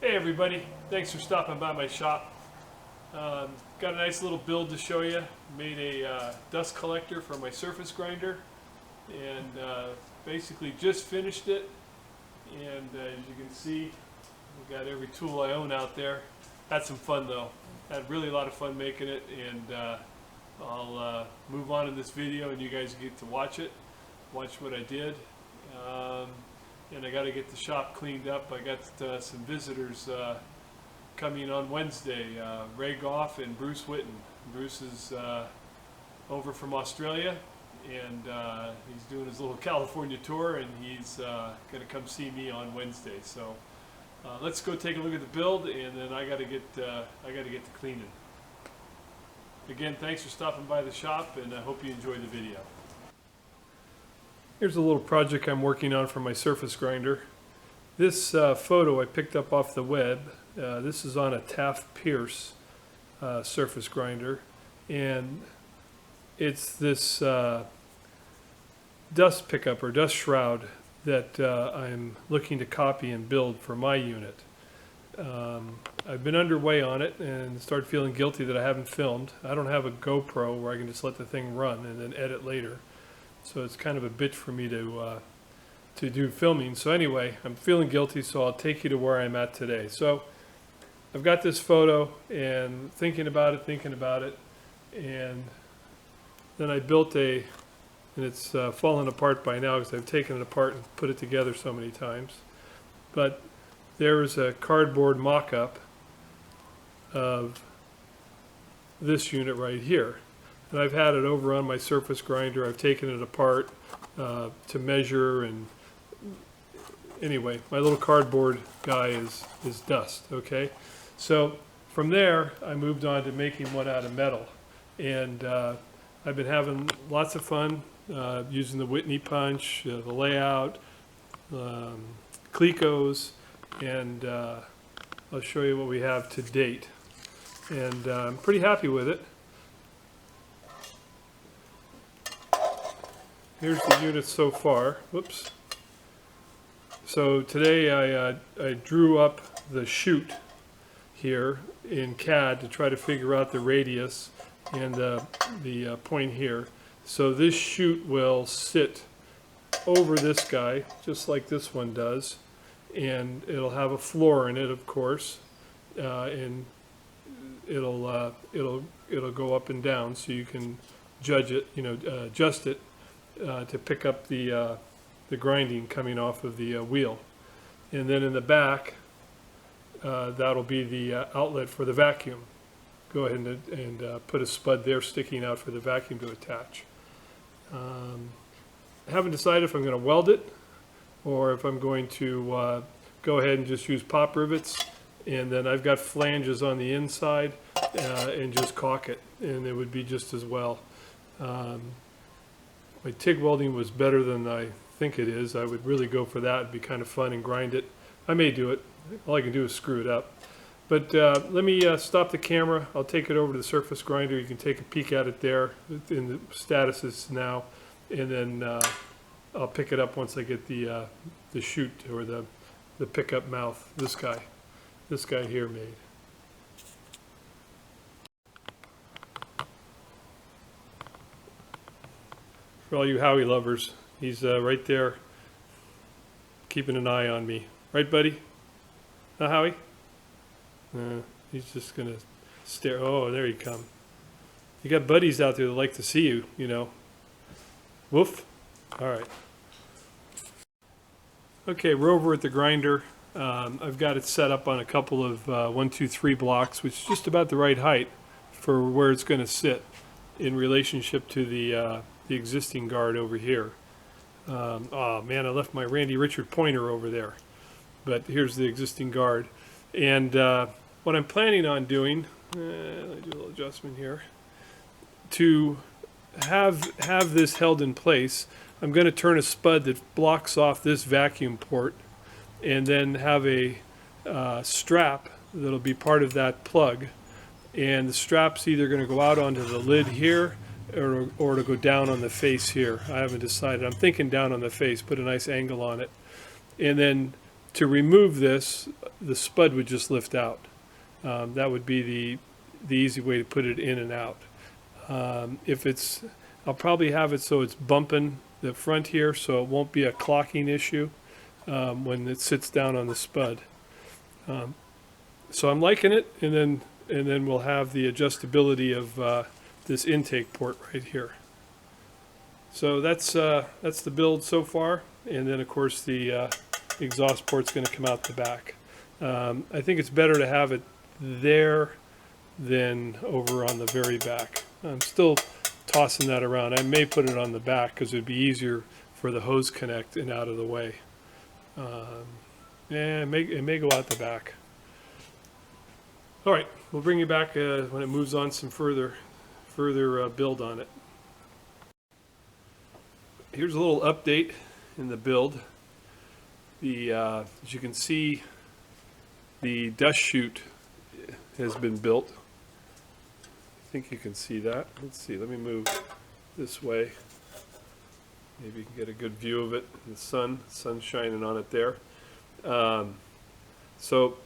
Hey everybody, thanks for stopping by my shop. Got a nice little build to show you. Made a dust collector for my surface grinder and basically just finished it. And as you can see, we got every tool I own out there. Had some fun though. Had really a lot of fun making it, and I'll move on in this video and you guys get to watch it. Watch what I did. And I got to get the shop cleaned up. I got some visitors coming on Wednesday, Ray Goff and Bruce Whitten. Bruce is over from Australia, and he's doing his little California tour, and he's going to come see me on Wednesday. So let's go take a look at the build, and then I got to get to cleaning. Again, thanks for stopping by the shop, and I hope you enjoy the video. Here's a little project I'm working on for my surface grinder. This photo I picked up off the web. This is on a Taft Pierce surface grinder, and it's this dust pickup or dust shroud that I'm looking to copy and build for my unit. I've been underway on it and started feeling guilty that I haven't filmed. I don't have a GoPro where I can just let the thing run and then edit later. So it's kind of a bitch for me to do filming. So anyway, I'm feeling guilty, so I'll take you to where I'm at today. So I've got this photo and thinking about it, and then I built and it's fallen apart by now because I've taken it apart and put it together so many times. But there is a cardboard mock-up of this unit right here. And I've had it over on my surface grinder. I've taken it apart to measure, and anyway, my little cardboard guy is dust, okay? So from there, I moved on to making one out of metal. And I've been having lots of fun using the Whitney punch, the layout, Clecos, and I'll show you what we have to date. And I'm pretty happy with it. Here's the unit so far. Whoops. So today I drew up the chute here in CAD to try to figure out the radius and the point here. So this chute will sit over this guy, just like this one does, and it'll have a floor in it, of course, and it'll go up and down, so you can judge it, adjust it. To pick up the grinding coming off of the wheel. And then in the back, that'll be the outlet for the vacuum. Go ahead and put a spud there sticking out for the vacuum to attach. I haven't decided if I'm going to weld it or if I'm going to go ahead and just use pop rivets, and then I've got flanges on the inside and just caulk it, and it would be just as well. My TIG welding was better than I think it is. I would really go for that. It'd be kind of fun and grind it. I may do it. All I can do is screw it up. But let me stop the camera. I'll take it over to the surface grinder. You can take a peek at it there in the statuses now. And then I'll pick it up once I get the chute or the pickup mouth this guy here made. For all you Howie lovers, he's right there keeping an eye on me. Right, buddy? Huh, Howie? He's just going to stare. Oh, there you come. You got buddies out there that like to see you, Woof. All right. Okay, we're over at the grinder. I've got it set up on a couple of 1, 2, 3 blocks, which is just about the right height for where it's going to sit in relationship to the existing guard over here. Oh man, I left my Randy Richard pointer over there. But here's the existing guard. And what I'm planning on doing, let me do a little adjustment here, to have this held in place, I'm going to turn a spud that blocks off this vacuum port, and then have a strap that'll be part of that plug. And the strap's either going to go out onto the lid here, or to go down on the face here. I haven't decided. I'm thinking down on the face, put a nice angle on it. And then to remove this, the spud would just lift out. That would be the easy way to put it in and out. I'll probably have it so it's bumping the front here, so it won't be a clocking issue when it sits down on the spud. So I'm liking it, and then we'll have the adjustability of this intake port right here. So that's the build so far, and then of course the exhaust port's going to come out the back. I think it's better to have it there than over on the very back. I'm still tossing that around. I may put it on the back because it would be easier for the hose connect and out of the way. Yeah, it may go out the back. All right, we'll bring you back when it moves on some further build on it. Here's a little update in the build. As you can see, the dust chute has been built. I think you can see that. Let's see, let me move this way. Maybe you can get a good view of it. The sun's shining on it there. So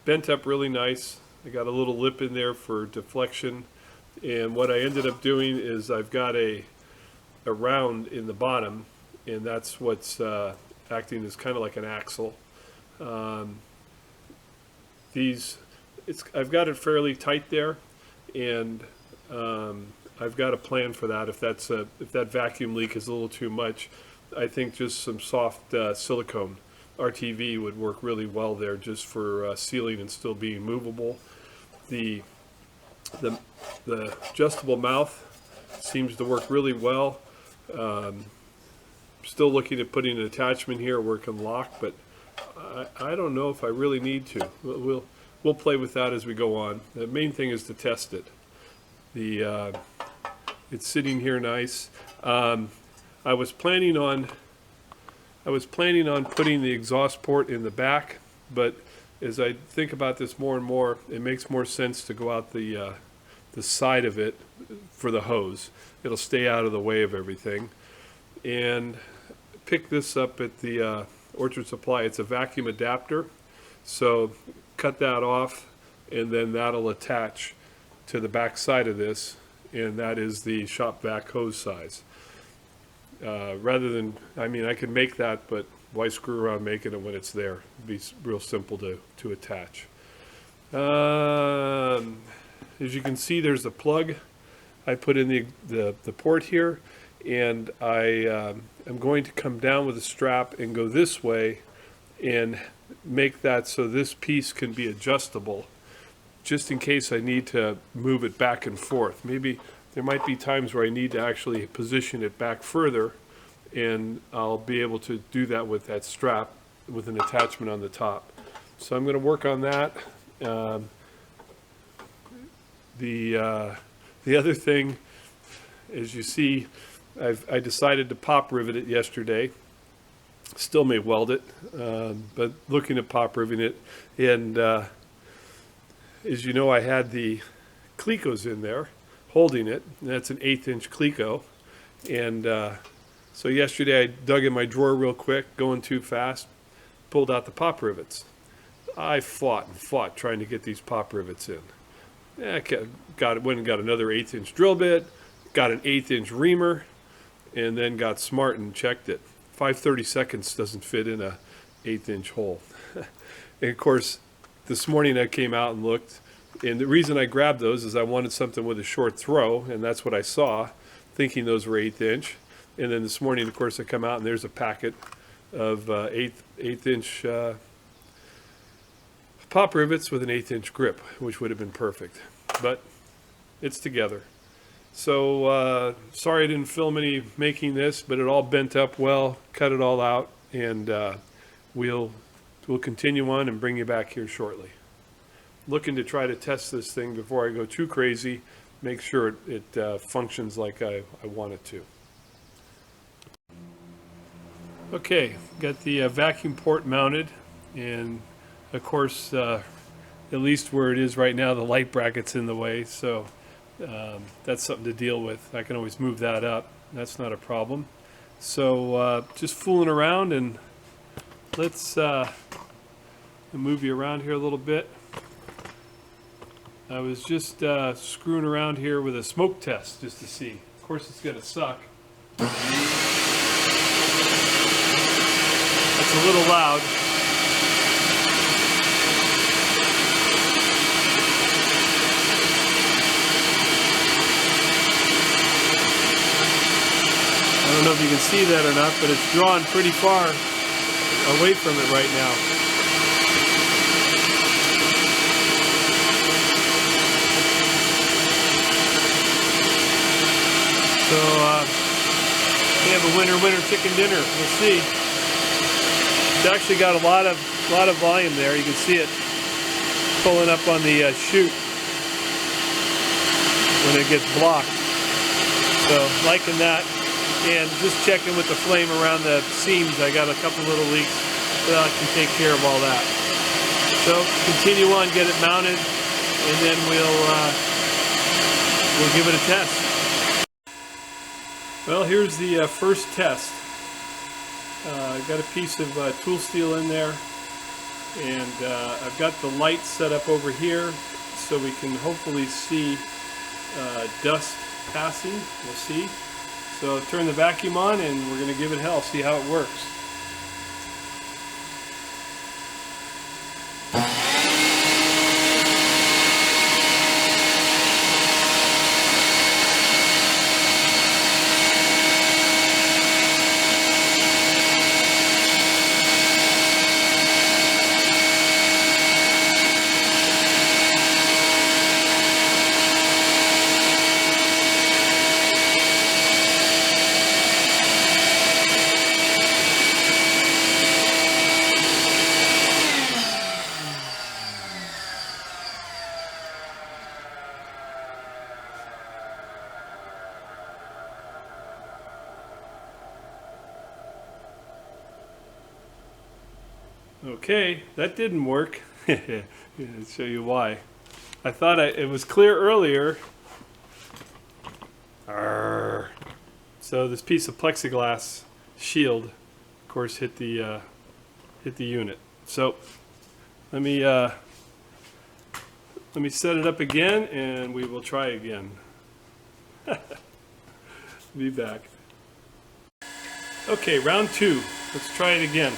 bent up really nice. I got a little lip in there for deflection, and what I ended up doing is I've got a round in the bottom, and that's what's acting as kind of like an axle. I've got it fairly tight there, and I've got a plan for that. If that vacuum leak is a little too much, I think just some soft silicone RTV would work really well there, just for sealing and still being movable. The adjustable mouth seems to work really well. Still looking at putting an attachment here where it can lock, but I don't know if I really need to. We'll play with that as we go on. The main thing is to test it. It's sitting here nice. I was planning on putting the exhaust port in the back, but as I think about this more and more, it makes more sense to go out the side of it for the hose. It'll stay out of the way of everything. And pick this up at the Orchard Supply. It's a vacuum adapter, so cut that off, and then that'll attach to the back side of this, and that is the shop vac hose size. Rather than, I mean, I could make that, but why screw around making it when it's there? It'd be real simple to attach. As you can see, there's a plug. I put in the port here, and I am going to come down with a strap and go this way and make that so this piece can be adjustable, just in case I need to move it back and forth. Maybe there might be times where I need to actually position it back further, and I'll be able to do that with that strap with an attachment on the top. So I'm going to work on that. The other thing, as you see, I decided to pop rivet it yesterday. Still may weld it, but looking at pop riveting it, and as you know, I had the clecos in there holding it, and that's an 1/8 inch cleco, and so yesterday I dug in my drawer real quick, going too fast, pulled out the pop rivets. I fought and fought trying to get these pop rivets in. Went and got another 1/8 inch drill bit, got an 1/8 inch reamer, and then got smart and checked it. 5/32 doesn't fit in a 1/8 inch hole. And of course, this morning I came out and looked, and the reason I grabbed those is I wanted something with a short throw, and that's what I saw, thinking those were 1/8 inch. And then this morning, of course, I come out and there's a packet of 1/8 inch pop rivets with an 1/8 inch grip, which would have been perfect, but it's together. So sorry I didn't film any making this, but it all bent up well, cut it all out, and we'll continue on and bring you back here shortly. Looking to try to test this thing before I go too crazy, make sure it functions like I want it to. Okay, got the vacuum port mounted, and of course, at least where it is right now, the light bracket's in the way, so that's something to deal with. I can always move that up. That's not a problem. So just fooling around, and let's I'll move you around here a little bit. I was just screwing around here with a smoke test just to see. Of course it's gonna suck. That's a little loud. I don't know if you can see that or not, but it's drawn pretty far away from it right now. So we have a winner chicken dinner. We'll see. It's actually got a lot of volume there. You can see it pulling up on the chute when it gets blocked. So liking that, and just checking with the flame around the seams. I got a couple little leaks, but I can take care of all that. So continue on, get it mounted, and then we'll give it a test. Well, here's the first test. I've got a piece of tool steel in there, and I've got the light set up over here so we can hopefully see dust passing. We'll see. So turn the vacuum on and we're going to give it hell, see how it works. Okay, that didn't work. I'll show you why. I thought it was clear earlier. Arrgh. So this piece of plexiglass shield, of course, hit the unit. So let me set it up again, and we will try again. Be back. Okay, round two. Let's try it again.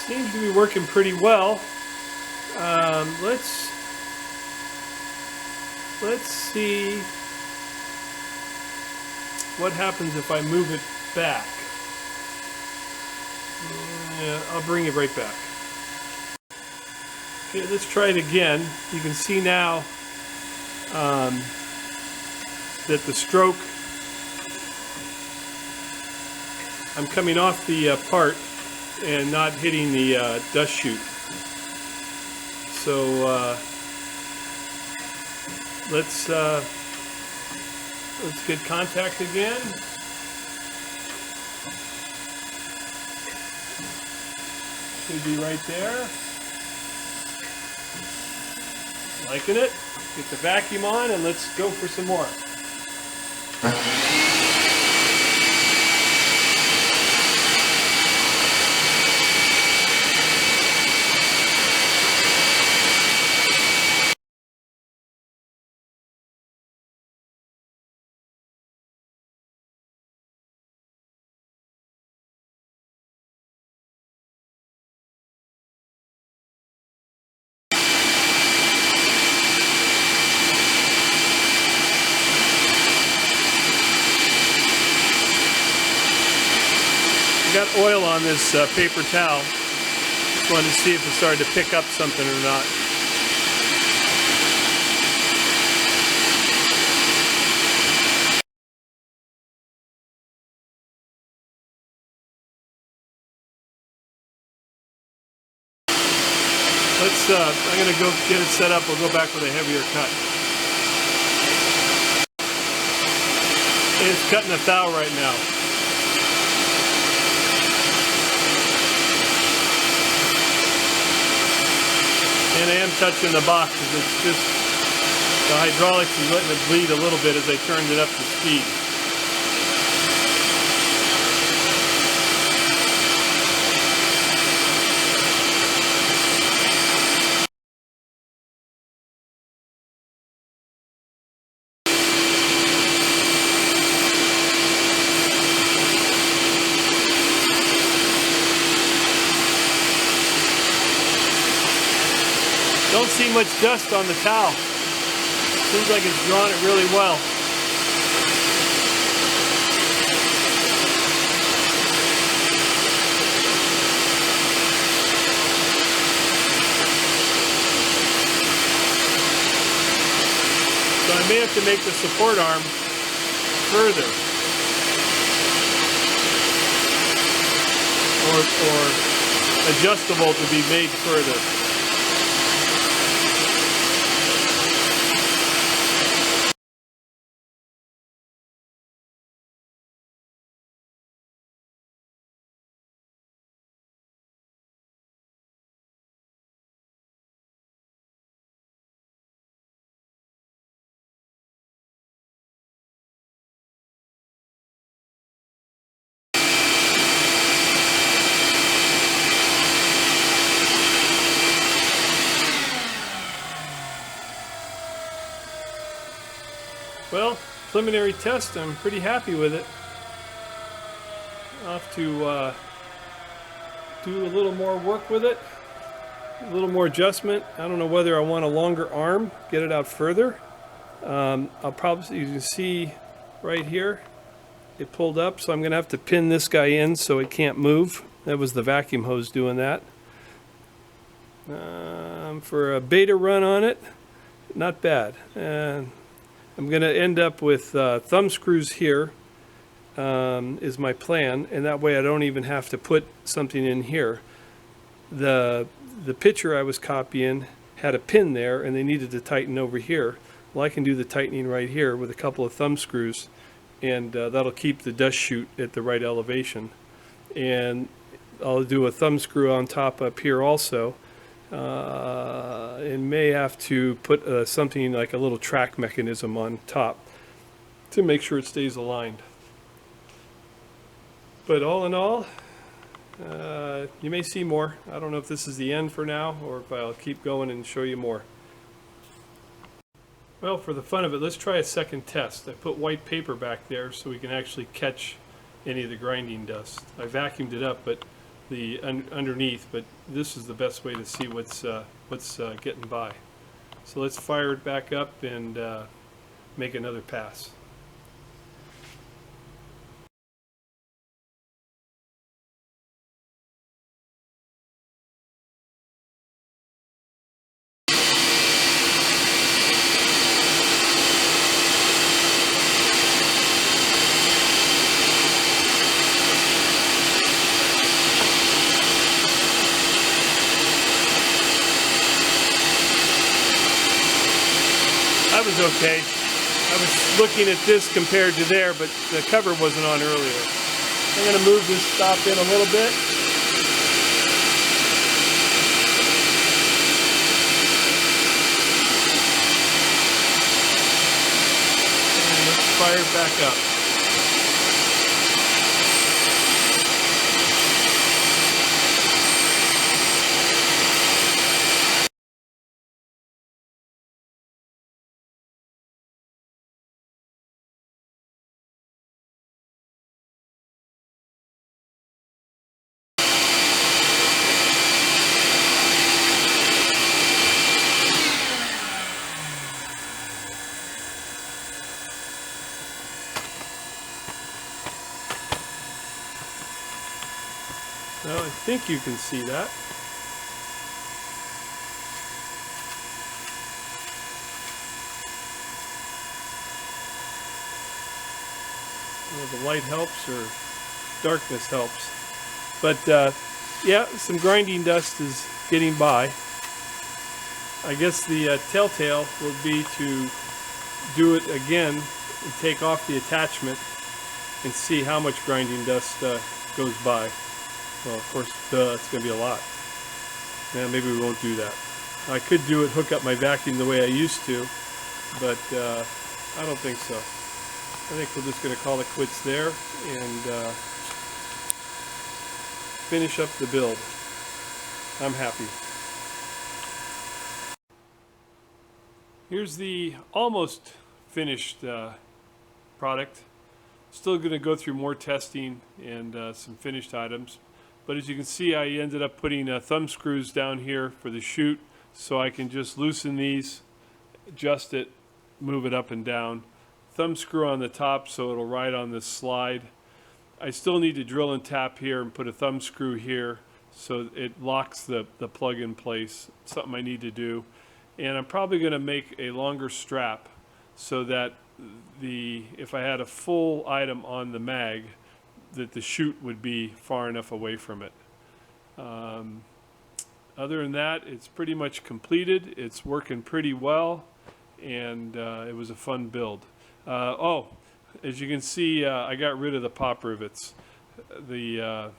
Seems to be working pretty well. Let's see what happens if I move it back. Yeah, I'll bring it right back. Okay, let's try it again. You can see now that the stroke, I'm coming off the part and not hitting the dust chute. So let's get contact again. Should be right there. Liking it. Get the vacuum on and let's go for some more. oil on this paper towel. Just wanted to see if it started to pick up something or not. I'm going to go get it set up. We'll go back with a heavier cut. It's cutting a thou right now. And I am touching the box because it's just, the hydraulics is letting it bleed a little bit as I turned it up to speed. Don't see much dust on the towel. Seems like it's drawn it really well. So I may have to make the support arm further. Or adjustable to be made further. Well, preliminary test, I'm pretty happy with it. I'll have to do a little more work with it, a little more adjustment. I don't know whether I want a longer arm, get it out further. I'll probably, you can see right here, it pulled up, so I'm going to have to pin this guy in so it can't move. That was the vacuum hose doing that. For a beta run on it, not bad. I'm going to end up with thumb screws here, is my plan, and that way I don't even have to put something in here. The picture I was copying had a pin there and they needed to tighten over here. Well, I can do the tightening right here with a couple of thumb screws, and that'll keep the dust chute at the right elevation. And I'll do a thumb screw on top up here also. And may have to put something like a little track mechanism on top to make sure it stays aligned. But all in all, you may see more. I don't know if this is the end for now or if I'll keep going and show you more. Well, for the fun of it, let's try a second test. I put white paper back there so we can actually catch any of the grinding dust. I vacuumed it up, but underneath, but this is the best way to see what's getting by. So let's fire it back up and make another pass. That was okay. I was looking at this compared to there, but the cover wasn't on earlier. I'm going to move this stop in a little bit. And let's fire it back up. think you can see that. Whether the light helps or darkness helps. But yeah, some grinding dust is getting by. I guess the telltale will be to do it again and take off the attachment and see how much grinding dust goes by. Well, of course, it's going to be a lot. Yeah, maybe we won't do that. I could do it, hook up my vacuum the way I used to, but I don't think so. I think we're just going to call it quits there and finish up the build. I'm happy. Here's the almost finished product. Still going to go through more testing and some finished items. But as you can see, I ended up putting thumb screws down here for the chute, so I can just loosen these, adjust it, move it up and down. Thumb screw on the top so it'll ride on this slide. I still need to drill and tap here and put a thumb screw here so it locks the plug in place. Something I need to do. And I'm probably going to make a longer strap so that if I had a full item on the mag, that the chute would be far enough away from it. Other than that, it's pretty much completed. It's working pretty well, and it was a fun build. Oh, as you can see, I got rid of the pop rivets. I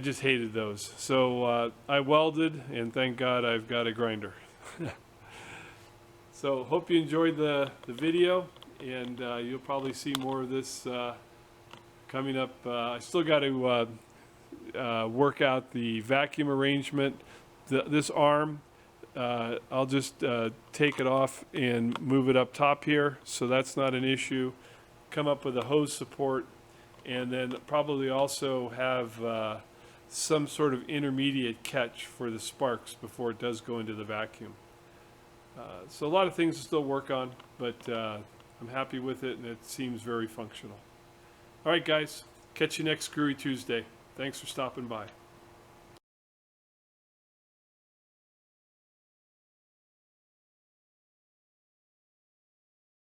just hated those. So I welded, and thank God I've got a grinder. So hope you enjoyed the video, and you'll probably see more of this coming up. I still got to work out the vacuum arrangement. This arm, I'll just take it off and move it up top here, so that's not an issue. Come up with a hose support, and then probably also have some sort of intermediate catch for the sparks before it does go into the vacuum. So a lot of things to still work on, but I'm happy with it, and it seems very functional. All right, guys, catch you next Screwy Tuesday. Thanks for stopping by.